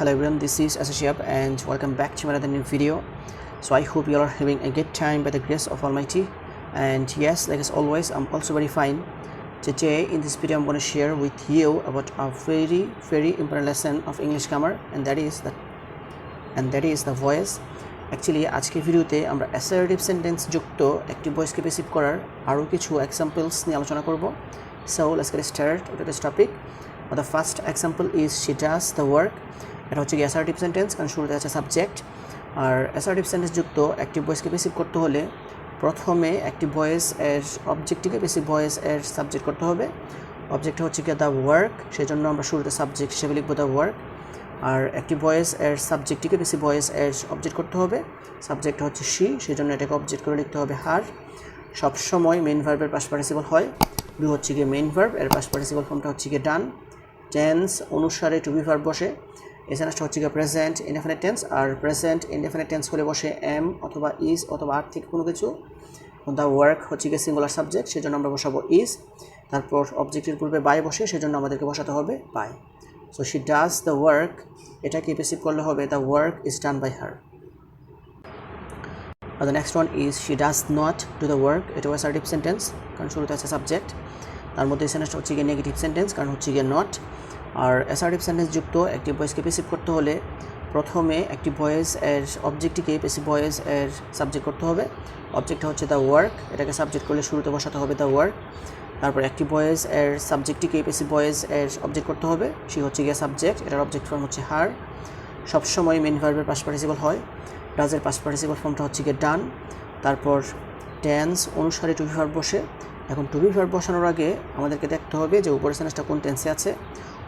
Hello everyone, this is Asashiyab and welcome back to another new video. So I hope you all are having a good time by the grace of Almighty. And yes, like as always, I'm also very fine. Today in this video I'm going to share with you about a very important lesson of English grammar, and that is the voice. Actually আজকে ভিডিওতে আমরা assertive sentence যুক্ত active voice কে passive করার আরো কিছু examples নিয়ে আলোচনা করব. So let's get started with this topic. The first example is she does the work. এটা হচ্ছে কি assertive sentence, কারণ শুরুতে আছে সাবজেক্ট। আর assertive sentence যুক্ত অ্যাক্টিভ ভয়েসকে পেসিভ করতে হলে প্রথমে অ্যাক্টিভ ভয়েস এর অবজেক্টটিকে পেসিভ ভয়েস এর সাবজেক্ট করতে হবে। অবজেক্ট হচ্ছে কি দ্য ওয়ার্ক, সেজন্য আমরা শুরুতে সাবজেক্ট হিসেবে লিখব দ্য ওয়ার্ক। আর অ্যাক্টিভ ভয়েস এর সাবজেক্টটিকে পেসিভ ভয়েস এর অবজেক্ট করতে হবে। সাবজেক্ট হচ্ছে শি, সেজন্য এটাকে অবজেক্ট করে লিখতে হবে হার। সবসময় মেইন ভার্বের পাস্ট পার্টিসিপল হয়। ডু হচ্ছে কি মেইন ভার্ব, এর পাস্ট পার্টিসিপল ফর্মটা হচ্ছে কি ডান। টেন্স অনুসারে টু বি ভার্ব বসে। এছাড়া হচ্ছে গিয়ে প্রেজেন্ট ইনডেফিনিট টেন্স, আর প্রেজেন্ট ইনডেফিনিট টেন্স হলে বসে এম অথবা ইজ অথবা আর থেকে কোনো কিছু। দ্য ওয়ার্ক হচ্ছে গিয়ে সিঙ্গুলার সাবজেক্ট, সেজন্য আমরা বসাবো ইজ। তারপর অবজেক্টের পূর্বে বাই বসে, সেজন্য আমাদেরকে বসাতে হবে by. So she does the work, এটাকে পেসিভ করলে হবে the work is done by her. আর the next one is she does not do the work. এটা অ্যাসার্টিভ সেন্টেন্স, কারণ শুরুতে আছে সাবজেক্ট। তার মধ্যে এই সেন্টেন্সটা হচ্ছে গিয়ে নেগেটিভ সেন্টেন্স, কারণ হচ্ছে গিয়ে নট। আর অ্যাসার্টিভ সেন্টেন্স যুক্ত অ্যাক্টিভ ভয়েসকে পেসিভ করতে হলে প্রথমে অ্যাক্টিভ ভয়েস এর অবজেক্টটিকে পেসিভ ভয়েস এর সাবজেক্ট করতে হবে। অবজেক্টটা হচ্ছে দ্য ওয়ার্ক, এটাকে সাবজেক্ট করলে শুরুতে বসাতে হবে দ্য ওয়ার্ক। তারপর অ্যাক্টিভ ভয়েস এর সাবজেক্টটিকে পেসিভ ভয়েস এর অবজেক্ট করতে হবে। সে হচ্ছে গিয়ে সাবজেক্ট, এটার অবজেক্ট ফর্ম হচ্ছে হার। সবসময় মেইন ভার্বের পাস্ট পার্টিসিপল হয়। ডাজের পাস্ট পার্টিসিপল ফর্মটা হচ্ছে গিয়ে ডান। তারপর টেন্স অনুসারে টু বি ভার্ব বসে। এখন টু বি ভার্ব বসানোর আগে আমাদেরকে দেখতে হবে যে উপরের সেন্টেন্সটা কোন টেন্সে আছে।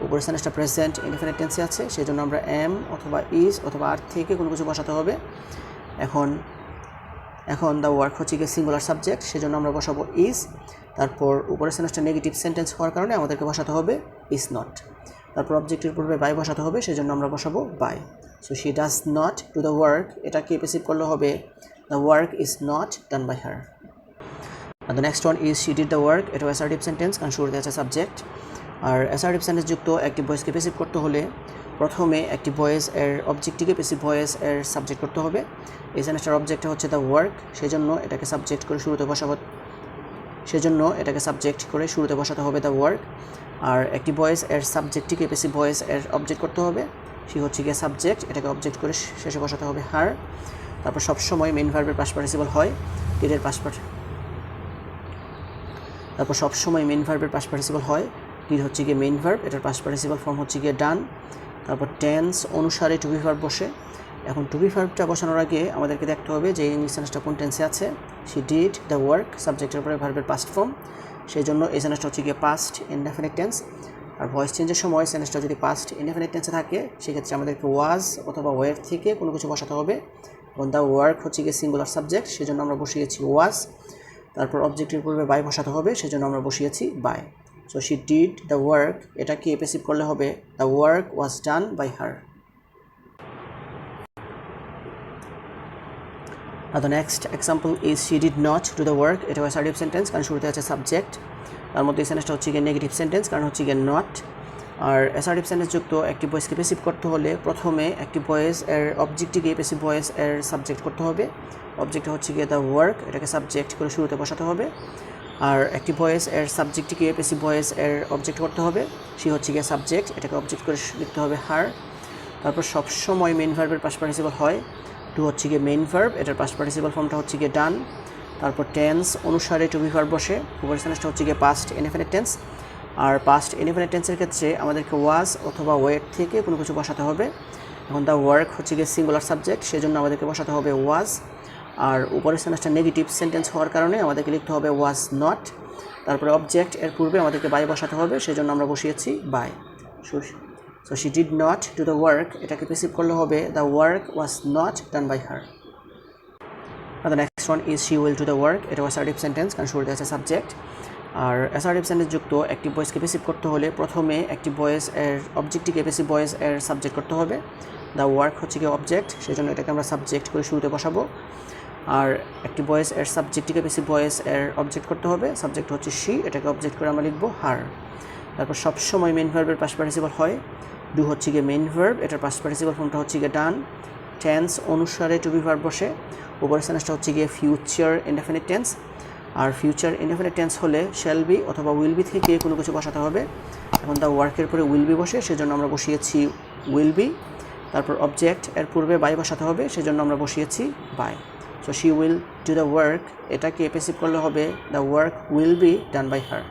উপরের সেন্টেন্সটা প্রেজেন্ট ইনডেফিনিট টেন্সে আছে, সেই জন্য আমরা এম অথবা ইজ অথবা আর থেকে কোনো কিছু বসাতে হবে। এখন দ্য ওয়ার্ক হচ্ছে গিয়ে সিঙ্গুলার সাবজেক্ট, সেজন্য আমরা বসাবো ইজ। তারপর উপরের সেন্টেন্সটা নেগেটিভ সেন্টেন্স হওয়ার কারণে আমাদেরকে বসাতে হবে ইজ নট। তারপর অবজেক্টের পূর্বে বাই বসাতে হবে, সেজন্য আমরা বসাবো by. So she does not do the work, এটাকে পেসিভ করলে হবে the work is not done by her. আর the next one is she did the work. এটা অ্যাসার্টিভ সেন্টেন্স, কারণ শুরুতে আছে সাবজেক্ট। আর অ্যাসার্টিভ সেন্টেন্স যুক্ত অ্যাক্টিভ ভয়েসকে পেসিভ করতে হলে প্রথমে অ্যাক্টিভ ভয়েস এর অবজেক্টটিকে পেসিভ ভয়েস এর সাবজেক্ট করতে হবে। এই সেন্টেন্সটার অবজেক্টটা হচ্ছে দ্য ওয়ার্ক, সেজন্য এটাকে সাবজেক্ট করে শুরুতে বসাতে হবে দ্য ওয়ার্ক। আর অ্যাক্টিভ ভয়েস এর সাবজেক্টটিকে পেসিভ ভয়েস এর অবজেক্ট করতে হবে। সে হচ্ছে গিয়ে সাবজেক্ট, এটাকে অবজেক্ট করে শেষে বসাতে হবে হার। তারপর সবসময় মেইন ভার্বের পাস্ট পার্টিসিপল হয়। ডিডের পাস্ট পার্টিসিপল হয়। ডিড হচ্ছে গিয়ে মেইন ভার্ব, এটার পাস্ট পার্টিসিপল ফর্ম হচ্ছে গিয়ে ডান। তারপর টেন্স অনুসারে টু বি ভার্ব বসে। এখন টু বি ভার্বটা বসানোর আগে আমাদেরকে দেখতে হবে যে এই সেন্টেন্সটা কোন টেন্সে আছে। শি ডিড দ্য ওয়ার্ক, সাবজেক্টের উপরে ভার্বের পাস্ট ফর্ম, সেই জন্য এই সেন্টেন্সটা হচ্ছে গিয়ে পাস্ট ইনডেফিনিট টেন্স। আর ভয়েস চেঞ্জের সময় সেন্টেন্সটা যদি পাস্ট ইনডেফিনিট টেন্সে থাকে, সেক্ষেত্রে আমাদেরকে ওয়াজ অথবা ওয়ের থেকে কোনো কিছু বসাতে হবে। এবং দ্য ওয়ার্ক হচ্ছে গিয়ে সিঙ্গুলার সাবজেক্ট, সেজন্য আমরা বসিয়েছি ওয়াজ। তারপর অবজেক্টের পূর্বে বাই বসাতে হবে, সেজন্য আমরা বসিয়েছি by. So she did the work, এটাকে পেসিভ করলে হবে the work was done by her. আর the next example is she did not do the work. এটা অ্যাসার্টিভ সেন্টেন্স, কারণ শুরুতে আছে সাবজেক্ট। তার মধ্যে এই সেন্টেন্সটা হচ্ছে গিয়ে নেগেটিভ সেন্টেন্স, কারণ হচ্ছে গিয়ে নট। আর অ্যাসার্টিভ সেন্টেন্স যুক্ত অ্যাক্টিভ ভয়েসকে পেসিভ করতে হলে প্রথমে অ্যাক্টিভ ভয়েস এর অবজেক্টটিকে পেসিভ ভয়েস এর সাবজেক্ট করতে হবে। অবজেক্ট হচ্ছে গিয়ে দ্য ওয়ার্ক, এটাকে সাবজেক্ট করে শুরুতে বসাতে হবে। আর অ্যাক্টিভ ভয়েস এর সাবজেক্টটিকে পেসিভ ভয়েস এর অবজেক্ট করতে হবে। সে হচ্ছে গিয়ে সাবজেক্ট, এটাকে অবজেক্ট করে লিখতে হবে হার। তারপর সবসময় মেইন ভার্বের পাস্ট পার্টিসিপল হয়। টু হচ্ছে গিয়ে মেইন ভার্ব, এটার পাস্ট পার্টিসিপল ফর্মটা হচ্ছে গিয়ে ডান। তারপর টেন্স অনুসারে টু বি ভার্ব বসে। উপরের সেন্টেন্সটা হচ্ছে গিয়ে পাস্ট ইনডেফিনিট টেন্স। আর পাস্ট ইনডেফিনিট টেন্সের ক্ষেত্রে আমাদেরকে ওয়াজ অথবা ওয়ের থেকে কোনো কিছু বসাতে হবে। এখন দ্য ওয়ার্ক হচ্ছে গিয়ে সিঙ্গুলার সাবজেক্ট, সেজন্য আমাদেরকে বসাতে হবে ওয়াজ। আর উপরের সেন্টেন্সটা নেগেটিভ সেন্টেন্স হওয়ার কারণে আমাদেরকে লিখতে হবে ওয়াজ নট। তারপরে অবজেক্ট এর পূর্বে আমাদেরকে বাই বসাতে হবে, সেজন্য আমরা বসিয়েছি by. So she did not do the work, এটাকে পেসিভ করলে হবে the work was not done by her. আর the next one is she will do the work. এটা অ্যাসার্টিভ সেন্টেন্স, কারণ শুরুতে আছে সাবজেক্ট। আর অ্যাসার্টিভ সেন্টেন্স যুক্ত অ্যাক্টিভ ভয়েসকে পেসিভ করতে হলে প্রথমে অ্যাক্টিভ ভয়েস এর অবজেক্টটিকে পেসিভ ভয়েস এর সাবজেক্ট করতে হবে। দ্য ওয়ার্ক হচ্ছে গিয়ে অবজেক্ট, সেই জন্য এটাকে আমরা সাবজেক্ট করে শুরুতে বসাবো। আর অ্যাক্টিভ ভয়েস এর সাবজেক্টটিকে পেসিভ ভয়েস এর অবজেক্ট করতে হবে। সাবজেক্ট হচ্ছে শি, এটাকে অবজেক্ট করে আমরা লিখবো হার। তারপর সবসময় মেইন ভার্বের পাস্ট পার্টিসিপল হয়। ডু হচ্ছে গিয়ে মেইন ভার্ব, এটার পাস্ট পার্টিসিপাল ফর্মটা হচ্ছে গিয়ে ডান, টেন্স অনুসারে টু বি ভার্ব বসে, উপরের সেন্টেন্সটা হচ্ছে গিয়ে ফিউচার ইনডেফিনিট টেন্স, আর ফিউচার ইনডেফিনিট টেন্স হলে শ্যাল বি অথবা উইল বি থেকে কোনো কিছু বসাতে হবে। এখন দ্য ওয়ার্কের পরে উইল বি বসে, সেজন্য আমরা বসিয়েছি উইল বি। তারপর অবজেক্ট এর পূর্বে বাই বসাতে হবে, সেজন্য আমরা বসিয়েছি by. So she will do the work, এটাকে প্যাসিভ করলে হবে the work will be done by her.